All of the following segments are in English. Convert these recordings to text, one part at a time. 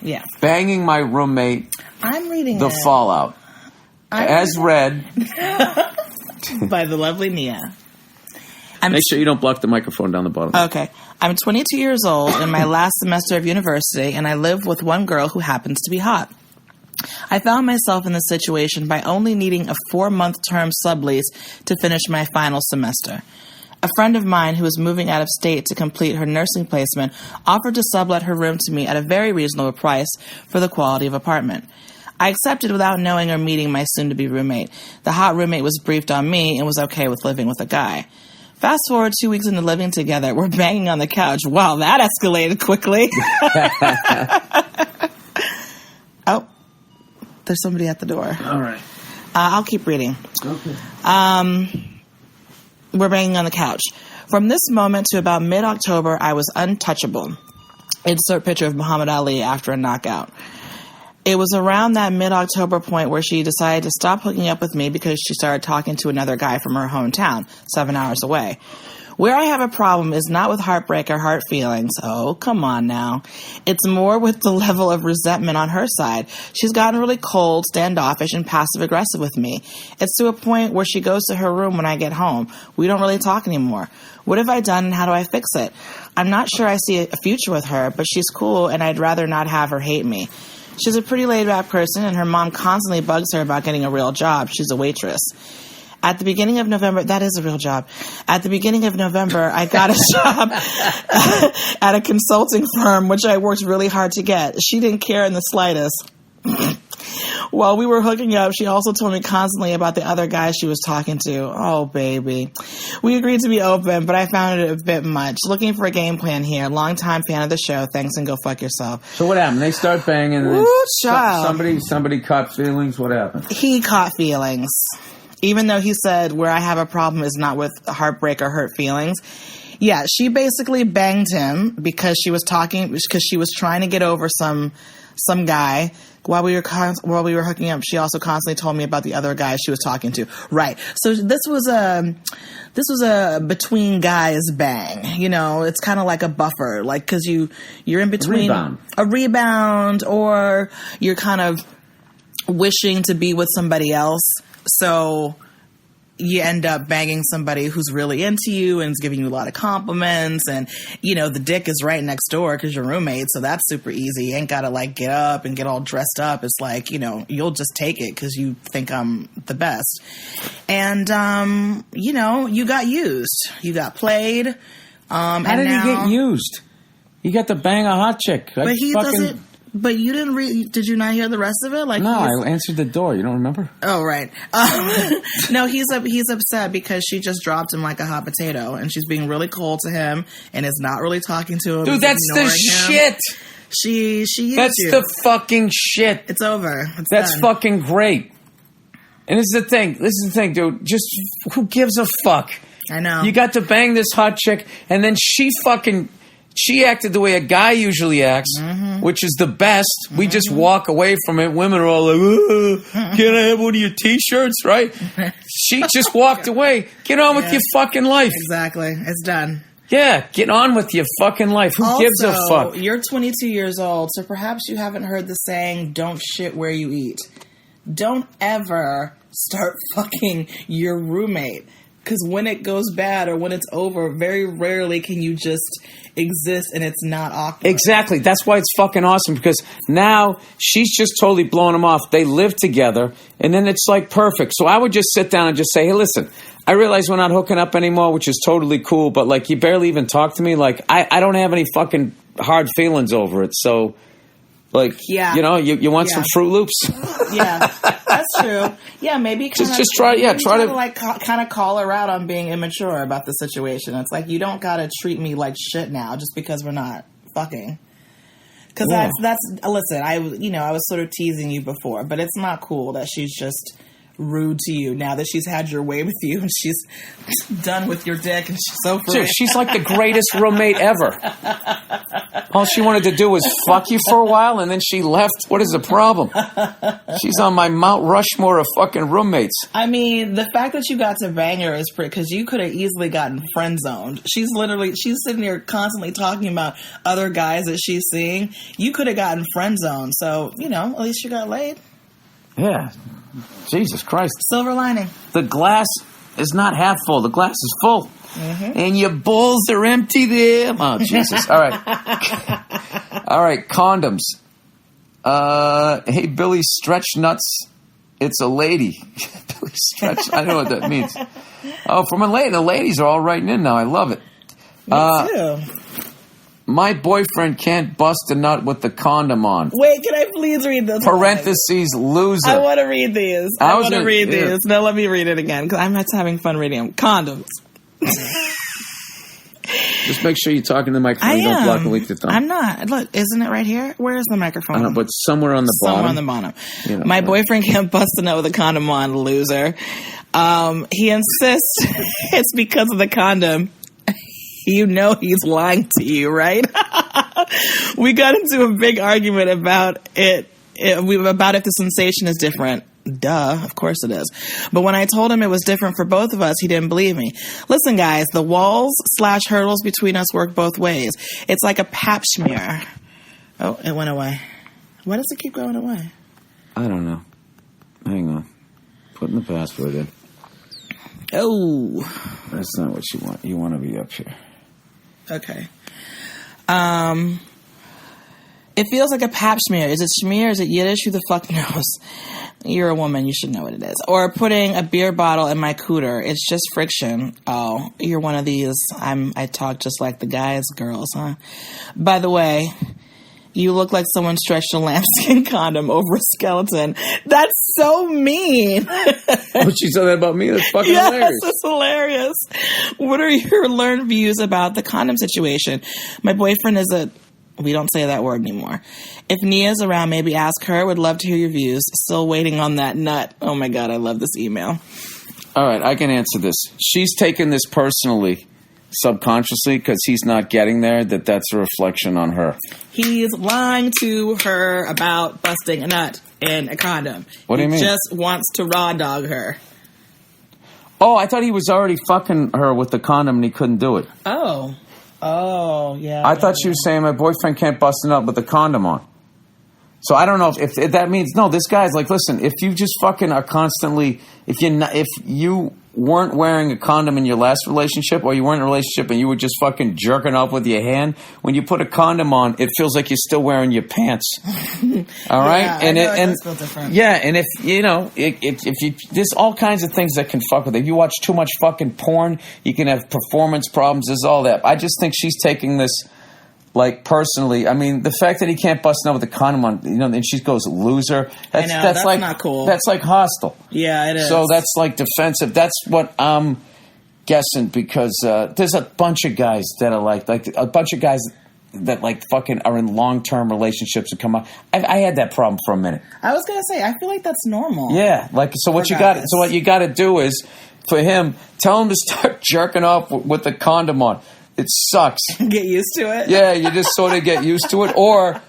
Yeah. Banging my roommate. I'm reading The Fallout. As read. by the lovely Nia. Make sure you don't block the microphone down the bottom. Okay. I'm 22 years old in my last semester of university, and I live with one girl who happens to be hot. I found myself in this situation by only needing a 4-month term sublease to finish my final semester. A friend of mine who was moving out of state to complete her nursing placement offered to sublet her room to me at a very reasonable price for the quality of apartment. I accepted without knowing or meeting my soon-to-be roommate. The hot roommate was briefed on me and was okay with living with a guy. Fast forward 2 weeks into living together, we're banging on the couch. Wow, that escalated quickly. Oh, there's somebody at the door. All right. I'll keep reading. Okay. We're banging on the couch. From this moment to about mid-October, I was untouchable. Insert picture of Muhammad Ali after a knockout. It was around that mid-October point where she decided to stop hooking up with me because she started talking to another guy from her hometown, 7 hours away. Where I have a problem is not with heartbreak or heart feelings. Oh, come on now. It's more with the level of resentment on her side. She's gotten really cold, standoffish, and passive-aggressive with me. It's to a point where she goes to her room when I get home. We don't really talk anymore. What have I done and how do I fix it? I'm not sure I see a future with her, but she's cool and I'd rather not have her hate me. She's a pretty laid-back person, and her mom constantly bugs her about getting a real job. She's a waitress. At the beginning of November, that is a real job. At the beginning of November, I got a job at a consulting firm, which I worked really hard to get. She didn't care in the slightest. While we were hooking up, she also told me constantly about the other guy she was talking to. Oh, baby. We agreed to be open, but I found it a bit much. Looking for a game plan here. Longtime fan of the show. Thanks and go fuck yourself. So what happened? They start banging. Woo, child. Somebody caught feelings. What happened? He caught feelings. Even though he said where I have a problem is not with heartbreak or hurt feelings. Yeah, she basically banged him because she was trying to get over some guy. While we were hooking up, she also constantly told me about the other guy she was talking to. Right. So this was a between guys bang. You know, it's kind of like a buffer, like because you're in between a rebound, or you're kind of wishing to be with somebody else. So you end up banging somebody who's really into you and is giving you a lot of compliments, and you know the dick is right next door because you're roommates, so that's super easy. You ain't gotta like get up and get all dressed up. It's like, you know, you'll just take it because you think I'm the best. And you know, you got used, you got played. How did he get used? You got to bang a hot chick, but he doesn't. But you didn't did you not hear the rest of it? Like, no, I answered the door. You don't remember? Oh, right. No, he's upset because she just dropped him like a hot potato, and she's being really cold to him and is not really talking to him. Dude, that's the shit. She used That's you. the fucking shit. It's over. That's done. fucking great. And this is the thing, dude. Just who gives a fuck? I know. You got to bang this hot chick, and then she acted the way a guy usually acts, which is the best. We just walk away from it. Women are all like, can I have one of your T-shirts, right? She just walked away. Get on with your fucking life. Exactly. It's done. Yeah, get on with your fucking life. Who gives a fuck? You're 22 years old, so perhaps you haven't heard the saying, don't shit where you eat. Don't ever start fucking your roommate. Because when it goes bad or when it's over, very rarely can you just exist and it's not awkward. Exactly. That's why it's fucking awesome, because now she's just totally blowing him off. They live together, and then it's like perfect. So I would just sit down and just say, hey, listen, I realize we're not hooking up anymore, which is totally cool, but like you barely even talk to me. Like I don't have any fucking hard feelings over it. So like, you know, you want some Fruit Loops? Yeah, that's true. Yeah, maybe just try to like kind of call her out on being immature about the situation. It's like, you don't gotta treat me like shit now just because we're not fucking. Because that's listen, I was sort of teasing you before, but it's not cool that she's just rude to you now that she's had your way with you and she's done with your dick and she's so free. Dude, she's like the greatest roommate ever. All she wanted to do was fuck you for a while, and then she left. What is the problem? She's on my Mount Rushmore of fucking roommates. I mean, the fact that you got to bang her is pretty, because you could have easily gotten friend zoned. She's sitting here constantly talking about other guys that she's seeing. You could have gotten friend zoned. So, at least you got laid. Yeah. Jesus Christ. Silver lining. The glass is not half full. The glass is full. Mm-hmm. And your balls are empty there. Oh, Jesus. All right. All right. Condoms. Hey, Billy Stretch Nuts. It's a lady. Billy Stretch. I don't know what that means. Oh, from a lady. The ladies are all writing in now. I love it. Me too. My boyfriend can't bust a nut with the condom on. Wait, can I please read this? Parentheses, loser. I want to read these. I want to read these. No, let me read it again, because I'm not having fun reading them. Condoms. Just make sure you're talking to the microphone. You don't block and leak the thumb. I'm not. Look, isn't it right here? Where is the microphone? I don't know, but somewhere on the bottom. Somewhere on the bottom. My boyfriend can't bust a nut with a condom on, loser. He insists it's because of the condom. You know he's lying to you, right? We got into a big argument about it, about if the sensation is different. Duh, of course it is. But when I told him it was different for both of us, he didn't believe me. Listen, guys, the walls/hurdles between us work both ways. It's like a pap smear. Oh, it went away. Why does it keep going away? I don't know. Hang on. Putting the password in. Oh. That's not what you want. You want to be up here. Okay. It feels like a pap smear. Is it schmear? Is it Yiddish? Who the fuck knows? You're a woman. You should know what it is. Or putting a beer bottle in my cooter. It's just friction. Oh, you're one of these. I talk just like the guys, girls, huh? By the way, you look like someone stretched a lambskin condom over a skeleton. That's so mean. Oh, she said that about me? That's fucking hilarious. Yes, it's hilarious. What are your learned views about the condom situation? My boyfriend is we don't say that word anymore. If Nia's around, maybe ask her. Would love to hear your views. Still waiting on that nut. Oh my God, I love this email. All right, I can answer this. She's taken this personally, subconsciously, because he's not getting there, that's a reflection on her. He's lying to her about busting a nut in a condom. What do you mean? He just wants to raw dog her. Oh, I thought he was already fucking her with the condom and he couldn't do it. Oh, yeah. I thought she was saying my boyfriend can't bust a nut with the condom on. So I don't know if that means, no, this guy's like, listen, if you just fucking are constantly, if you weren't wearing a condom in your last relationship, or you weren't in a relationship and you were just fucking jerking off with your hand, when you put a condom on, it feels like you're still wearing your pants. All right? Yeah, and it does feel different. Yeah, and if you, there's all kinds of things that can fuck with it. If you watch too much fucking porn, you can have performance problems. There's all that. I just think she's taking this, like, personally. I mean, the fact that he can't bust out with a condom on, and she goes, loser. That's like, not cool. That's like hostile. Yeah, it is. So that's like defensive. That's what I'm guessing, because there's a bunch of guys that are like a bunch of guys that like fucking are in long-term relationships and come up. I had that problem for a minute. I was gonna say, I feel like that's normal. Yeah, like so. What you got to do is, for him, tell him to start jerking off with the condom on. It sucks. Get used to it? Yeah, you just sort of get used to it. Or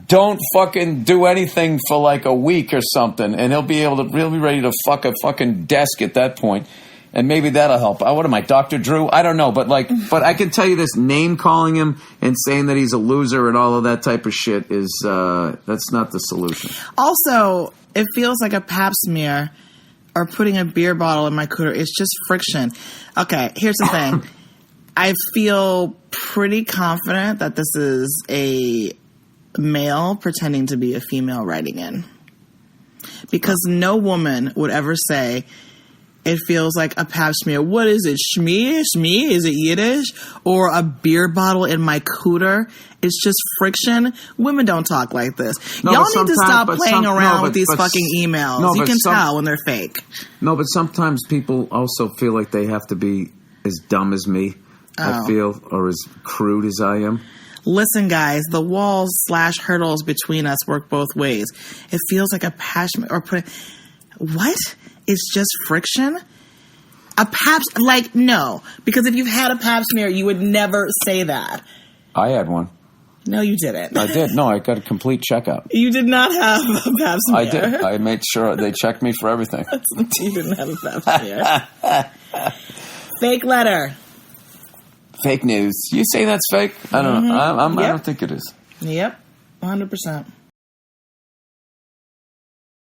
don't fucking do anything for like a week or something, and he'll be ready to fuck a fucking desk at that point. And maybe that'll help. What am I, Dr. Drew? I don't know. But I can tell you this, name calling him and saying that he's a loser and all of that type of shit is, that's not the solution. Also, it feels like a pap smear or putting a beer bottle in my cooter. It's just friction. Okay, here's the thing. I feel pretty confident that this is a male pretending to be a female writing in. Because no woman would ever say, it feels like a pap smear. What is it? Shmee? Is it Yiddish? Or a beer bottle in my cooter? It's just friction. Women don't talk like this. No, y'all need to stop playing around with these fucking emails. No, you can tell when they're fake. No, but sometimes people also feel like they have to be as dumb as me, I feel, or as crude as I am. Listen, guys, the walls/hurdles between us work both ways. It feels like a passion or what? is just friction? A pap, like, no. Because if you've had a pap smear, you would never say that. I had one. No, you didn't. I did. No, I got a complete checkup. You did not have a pap smear. I did. I made sure they checked me for everything. You didn't have a pap smear. Fake letter. Fake news. You say that's fake? I don't know. I don't think it is. Yep. 100%.